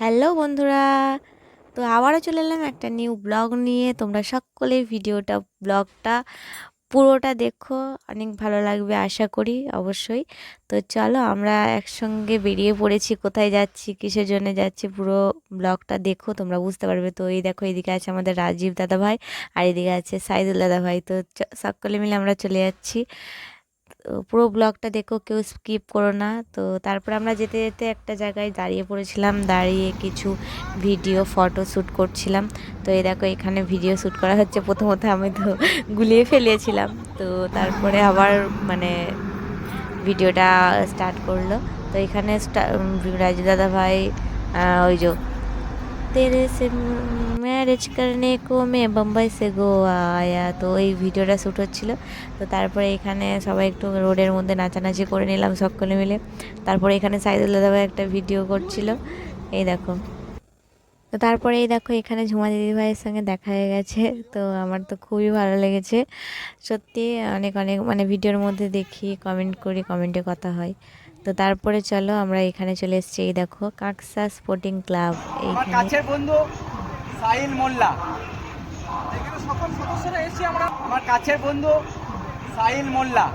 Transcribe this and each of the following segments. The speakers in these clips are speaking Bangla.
হ্যালো বন্ধুরা, তো আবারও চলে এলাম একটা নিউ ব্লগ নিয়ে। তোমরা সকলেই ব্লগটা পুরোটা দেখো, অনেক ভালো লাগবে আশা করি অবশ্যই। তো চলো আমরা একসঙ্গে বেরিয়ে পড়েছি, কোথায় যাচ্ছি কিসের জন্য যাচ্ছি পুরো ব্লগটা দেখো, তোমরা বুঝতে পারবে। তো এই দেখো, এদিকে আছে আমাদের রাজীব দাদা ভাই আর এদিকে আছে সাইদুল দাদা ভাই। তো সকলে মিলে আমরা চলে যাচ্ছি। তো পুরো ব্লগটা দেখো, কেউ স্কিপ করো না। তো তারপর আমরা যেতে যেতে একটা জায়গায় দাঁড়িয়ে পড়েছিলাম, দাঁড়িয়ে কিছু ভিডিও ফটো শ্যুট করছিলাম। তো এই দেখো, এখানে ভিডিও শ্যুট করা হচ্ছে। প্রথমত আমি তো গুলিয়ে ফেলেছিলাম, তো তারপরে আবার মানে ভিডিওটা স্টার্ট করলো। তো এখানে রাজু দাদা ভাই ওই যে তেরে সে ম্যারেজ করনে কো মে বম্বাই সে গোয়া আয়া, তো এই ভিডিওটা শ্যুট হচ্ছিল। তো তারপরে এখানে সবাই একটু রোডের মধ্যে নাচানাচি করে নিলাম সকলে মিলে। তারপরে এখানে সাইদুল দাদা ভাই একটা ভিডিও করছিল, এই দেখো। তো তারপরে এই দেখো, এখানে ঝুমা দিদি ভাইয়ের সঙ্গে দেখা হয়ে গেছে। তো আমার তো খুবই ভালো লেগেছে সত্যি। অনেক অনেক মানে ভিডিওর মধ্যে দেখি, কমেন্ট করি, কমেন্টে কথা হয়। তো তারপরে চলো আমরা এখানে চলে এসেছি, এই দেখো কাকসা স্পোর্টিং ক্লাব আমার এইখানে। কাছের বন্ধু সাহিল মোল্লা, এখানে সকল সদস্যরা এসেছি আমরা। আমার কাছের বন্ধু সাহিল মোল্লা,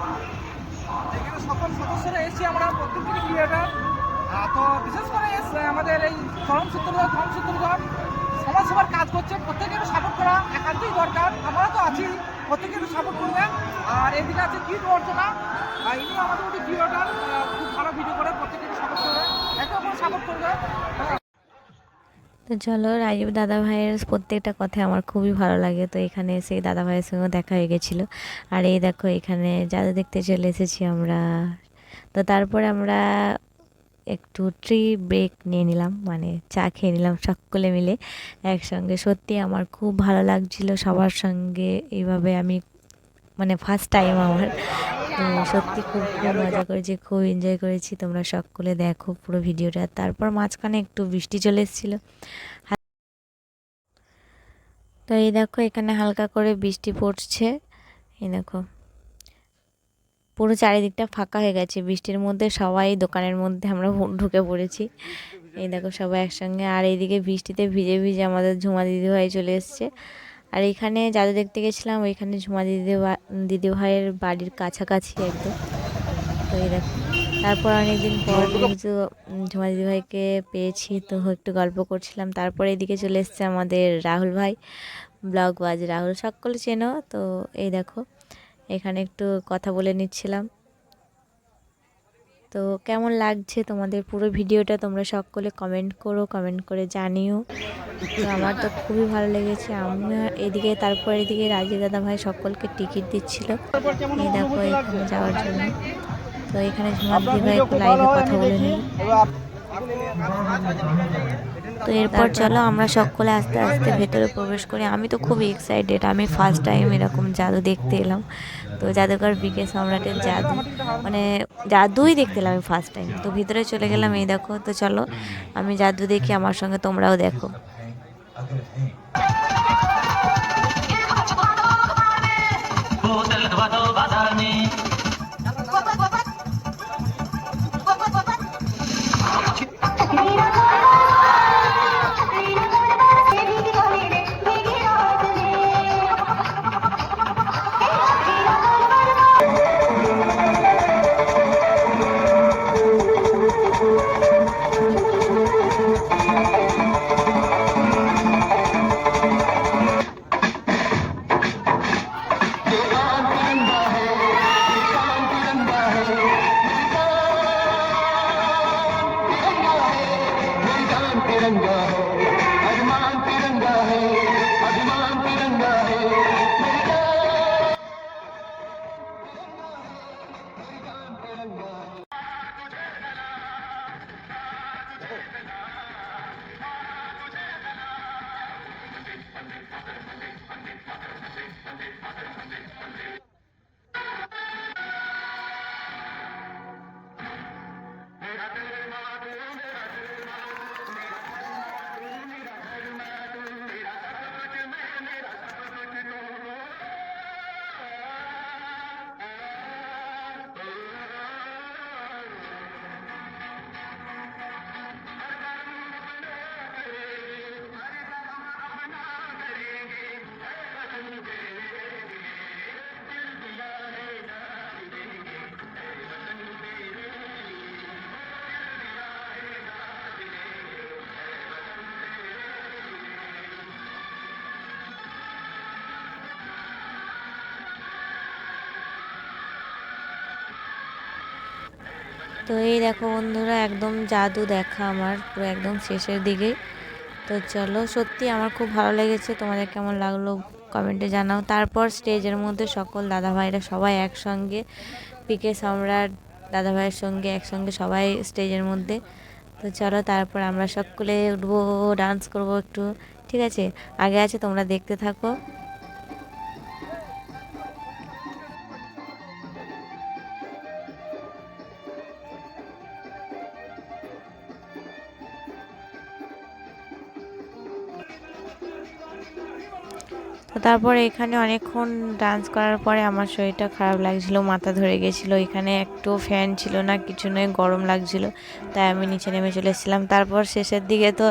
এখানে সকল সদস্যরা এসেছি আমরা, প্রত্যেকটি ক্রিয়েটার। তো বিশেষ করে আমাদের এই চরম সূত্রধর সমাজসেবার কাজ করছে। প্রত্যেকের সাপোর্ট করা একান্তই দরকার, আমরা তো আছি, প্রত্যেকের সাপোর্ট করবেন। আর এদিকে আছে কিট অর্চনা, ইনি আমাদের মধ্যে ক্রিয়েটার, খুব ভালো ভিডিও করে, প্রত্যেকের সাপোর্ট করবে, একে অপর সাপোর্ট করবে। তো চলো, রাজীব দাদা ভাইয়ের প্রত্যেকটা কথা আমার খুবই ভালো লাগে। তো এখানে এসে দাদা ভাইয়ের সঙ্গে দেখা হয়ে গেছিলো। আর এই দেখো, এখানে জাদু দেখতে চলে এসেছি আমরা। তো তারপরে আমরা একটু ব্রেক নিয়ে নিলাম, মানে চা খেয়ে নিলাম সকলে মিলে একসঙ্গে। সত্যি আমার খুব ভালো লাগছিল সবার সঙ্গে এইভাবে। আমি মানে ফার্স্ট টাইম আমার। তো সত্যি খুব খুব মজা করেছি, খুব এনজয় করেছি। তোমরা সকলে দেখো পুরো ভিডিওটা। তারপর মাঝখানে একটু বৃষ্টি চলে এসেছিলো। তো এই দেখো, এখানে হালকা করে বৃষ্টি পড়ছে। এই দেখো, পুরো চারিদিকটা ফাঁকা হয়ে গেছে বৃষ্টির মধ্যে, সবাই দোকানের মধ্যে আমরা ঢুকে পড়েছি। এই দেখো সবাই একসঙ্গে। আর এইদিকে বৃষ্টিতে ভিজে ভিজে আমাদের ঝুমা দিদিভাই চলে এসছে। আর এখানে জাদু দেখতে গেছিলাম, ওইখানে ঝুমা দিদিভাইয়ের বাড়ির কাছাকাছি একদম। তো এই দেখো, তারপর অনেকদিন পর যেহেতু ঝুমা দিদিভাইকে পেয়েছি, তো একটু গল্প করছিলাম। তারপরে এদিকে চলে এসছে আমাদের রাহুল ভাই, ব্লগ বাজ রাহুল, সকলে চেনো। তো এই দেখো, এখানে একটু কথা বলে নিচ্ছিলাম। তো কেমন লাগছে তোমাদের পুরো ভিডিওটা, তোমরা সকলে কমেন্ট করো, কমেন্ট করে জানিও। তো আমার তো খুবই ভালো লেগেছে। আমি এদিকে, তারপর এদিকে রাজীব দাদা ভাই সকলকে টিকিট দিচ্ছিল, এই দেখো এখানে যাওয়ার জন্য। তো এখানে ঝুমা দিদি ভাই একটু লাইভে কথা বলে নিল। তো এরপর চলো আমরা সকলে আস্তে আস্তে ভেতরে প্রবেশ করি। আমি তো খুবই এক্সাইটেড, আমি ফার্স্ট টাইম এরকম জাদু দেখতে এলাম। তো জাদুকর বিকে সম্রাটের জাদু, মানে জাদুই দেখতে এলাম আমি ফার্স্ট টাইম। তো ভিতরে চলে গেলাম, এই দেখো। তো চলো আমি জাদু দেখি, আমার সঙ্গে তোমরাও দেখো। तिरंगा है अभिमान, तिरंगा है अभिमान, तिरंगा है मेरी जान, तिरंगा है। তো এই দেখো বন্ধুরা, একদম জাদু দেখা আমার পুরো একদম শেষের দিকেই। তো চলো, সত্যি আমার খুব ভালো লেগেছে, তোমাদের কেমন লাগলো কমেন্টে জানাও। তারপর স্টেজের মধ্যে সকল দাদাভাইরা সবাই একসঙ্গে, পিকে সম্রাট দাদাভাইয়ের সঙ্গে একসঙ্গে সবাই স্টেজের মধ্যে। তো চলো, তারপর আমরা সকলে উঠবো, ডান্স করব একটু, ঠিক আছে? আগে আছে, তোমরা দেখতে থাকো। তো তারপর এখানে অনেকক্ষণ ডান্স করার পরে আমার শরীরটা খারাপ লাগছিল, মাথা ধরে গেছিলো, এখানে একটু ফ্যান ছিল না, কিছু নয়, গরম লাগছিল, তাই আমি নিচে নেমে চলে এসেছিলাম। তারপর শেষের দিকে তো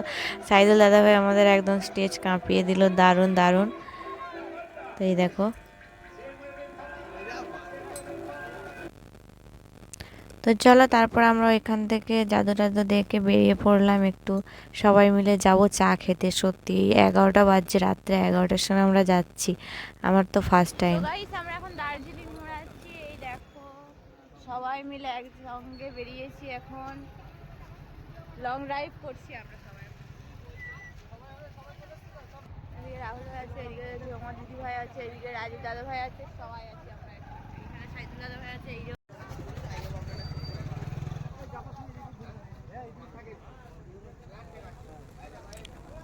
সাইদুল দাদাভাই আমাদের একদম স্টেজ কাঁপিয়ে দিল, দারুণ দারুণ। তো এই দেখো, তো চলো, তারপর আমরা এখান থেকে জাদু টাদু দেখে বেরিয়ে পড়লাম একটু, সবাই মিলে যাব চা খেতে। সত্যি 11টা বাজছে, রাত্রে 11টার সময় আমরা যাচ্ছি, আমার তো ফার্স্ট টাইম। আমরা এখন দার্জিলিং ঘোরাচ্ছি, এই দেখো সবাই মিলে একসঙ্গে বেরিয়েছি, এখন লং ড্রাইভ করছি আমরা সবাই। এদিকে রাহুল ভাই আছে, এদিকে আমার দিদি ভাই আছে, এদিকে রাজীব দাদা ভাই আছে, সবাই আছি আমরা এখানে, সাইদুল দাদা ভাই আছে, এই যে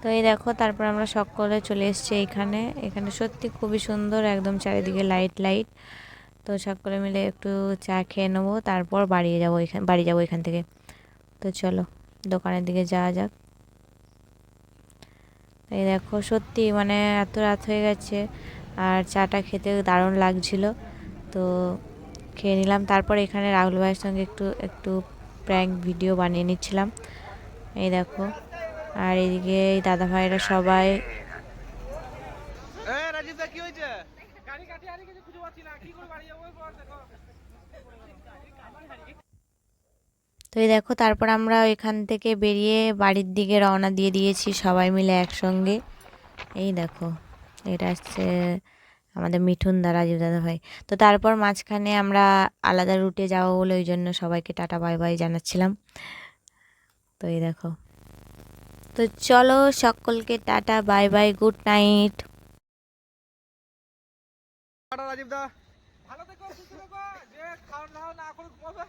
তো এই দেখো, তারপর আমরা সকলে চলে এসেছি এইখানে, এখানে সত্যি খুবই সুন্দর, একদম চারিদিকে লাইট লাইট। তো সকলে মিলে একটু চা খেয়ে নেবো, তারপর বাড়ি যাবো এখান থেকে। তো চলো, দোকানের দিকে যাওয়া যাক। এই দেখো, সত্যি মানে এত রাত হয়ে গেছে, আর চাটা খেতে দারুণ লাগছিল, তো খেয়ে নিলাম। তারপর এখানে রাহুল ভাইয়ের সঙ্গে একটু একটু প্র্যাঙ্ক ভিডিও বানিয়ে নিচ্ছিলাম, এই দেখো। আর এদিকে এই দাদা ভাইরা সবাই। রাজীব দা কি হয়েছে? গাড়ি কাটি হারিয়ে গেছে, খুঁজে পাচ্ছি না, কি করে বাড়ি যাবো? দেখো, তো এই দেখো, তারপর আমরা এখান থেকে বেরিয়ে বাড়ির দিকে রওনা দিয়ে দিয়েছি সবাই মিলে একসঙ্গে। এই দেখো, এটা আসছে আমাদের মিঠুন দা, রাজীব দাদা ভাই। তো তারপর মাঝখানে আমরা আলাদা রুটে যাবো বলে ওই জন্য সবাইকে টাটা বাই বাই জানাচ্ছিলাম। তো এই দেখো, তো চলো সকলকে tata bye bye, good night. Rajib দা ভালো থেকো, সুস্থ থেকো, যে খাওয়া দাওয়া না করে ঘুমাবে।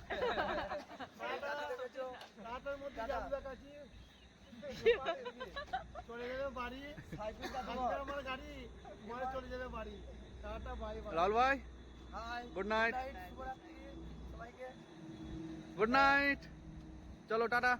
রাতের মধ্যে যাবো কাছে চলে যাবে বাড়ি, আমার গাড়ি চলে যাবে বাড়ি। Tata bye bye. লাল ভাই, গুড নাইট, সবাইকে গুড নাইট, চলো টাটা।